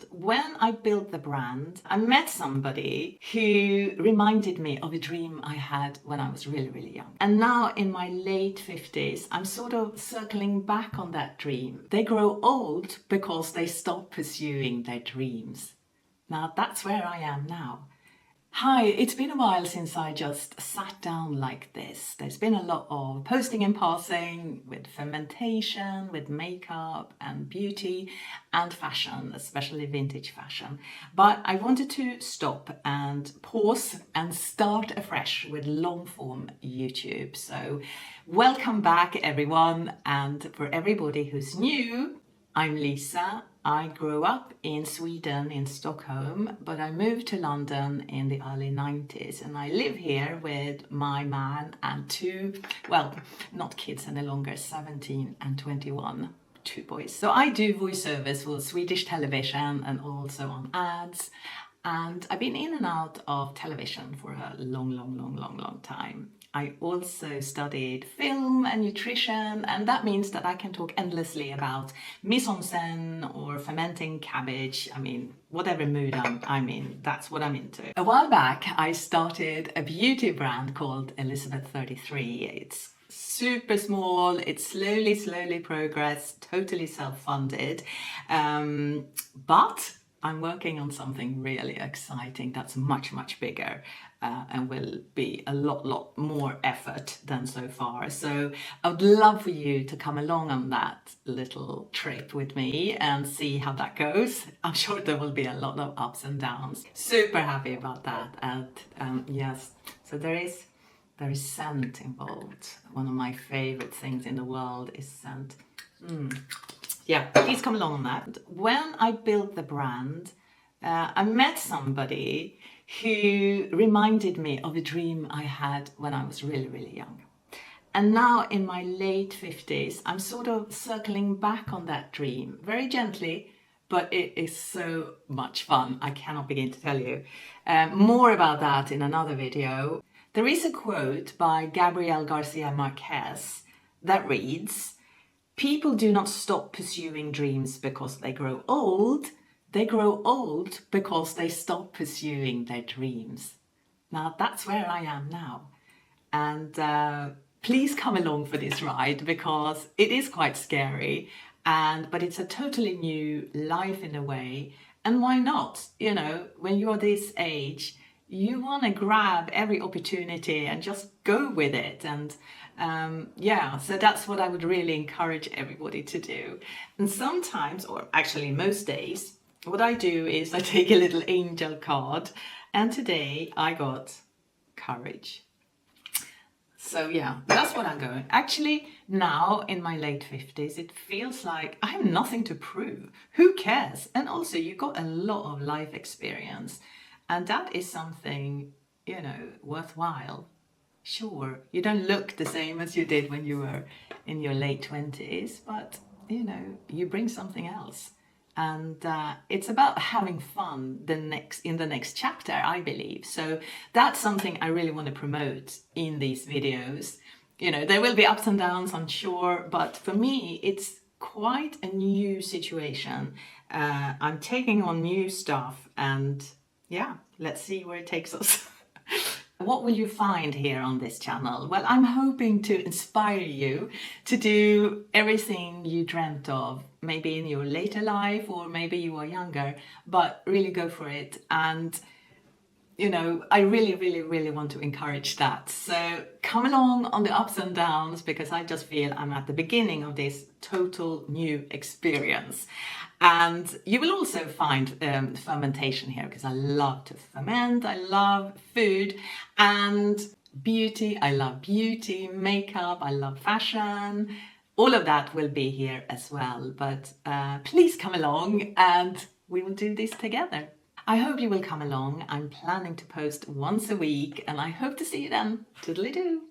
When I built the brand, I met somebody who reminded me of a dream I had when I was really, really young. And now in my late 50s, I'm sort of circling back on that dream. They grow old because they stop pursuing their dreams. Now that's where I am now. Hi, it's been a while since I just sat down like this. There's been a lot of posting and passing with fermentation, with makeup and beauty and fashion, especially vintage fashion. But I wanted to stop and pause and start afresh with long form YouTube. So welcome back everyone, and for everybody who's new, I'm Lisa. I grew up in Sweden, in Stockholm, but I moved to London in the early 90s, and I live here with my man and two, well, not kids any longer, 17 and 21, two boys. So I do voiceovers for Swedish television and also on ads, and I've been in and out of television for a long time. I also studied film and nutrition, and that means that I can talk endlessly about mise en scène or fermenting cabbage. I mean, whatever mood I'm in, that's what I'm into. A while back, I started a beauty brand called Elisabeth 33. It's super small, it's slowly progressed, totally self-funded, but I'm working on something really exciting that's much bigger and will be a lot more effort than so far. So I would love for you to come along on that little trip with me and see how that goes. I'm sure there will be a lot of ups and downs. Super happy about that. And yes, so there is scent involved. One of my favorite things in the world is scent. Yeah, please come along on that. When I built the brand, I met somebody who reminded me of a dream I had when I was really young. And now in my late 50s, I'm sort of circling back on that dream very gently, but it is so much fun. I cannot begin to tell you. More about that in another video. There is a quote by Gabriel Garcia Marquez that reads, "People do not stop pursuing dreams because they grow old. They grow old because they stop pursuing their dreams." Now that's where I am now. And please come along for this ride because it is quite scary, but it's a totally new life in a way. And why not? You know, when you're this age, you want to grab every opportunity and just go with it. And yeah, so that's what I would really encourage everybody to do. And sometimes, or actually most days, what I do is I take a little angel card, and today I got courage. So yeah, that's what I'm going. Actually, now in my late 50s, it feels like I have nothing to prove. Who cares? And also you got a lot of life experience, and that is something, you know, worthwhile. Sure, you don't look the same as you did when you were in your late 20s, but you know, you bring something else. And it's about having fun in the next chapter, I believe. So that's something I really want to promote in these videos. You know, there will be ups and downs, I'm sure, but for me, it's quite a new situation. I'm taking on new stuff, and yeah, let's see where it takes us. What will you find here on this channel? Well, I'm hoping to inspire you to do everything you dreamt of, maybe in your later life or maybe you are younger, but really go for it. And, you know, I really want to encourage that. So come along on the ups and downs, because I just feel I'm at the beginning of this total new experience. And you will also find fermentation here, because I love to ferment, I love food and beauty. I love beauty, makeup, I love fashion. All of that will be here as well. But please come along and we will do this together. I hope you will come along. I'm planning to post once a week, and I hope to see you then. Toodly-doo.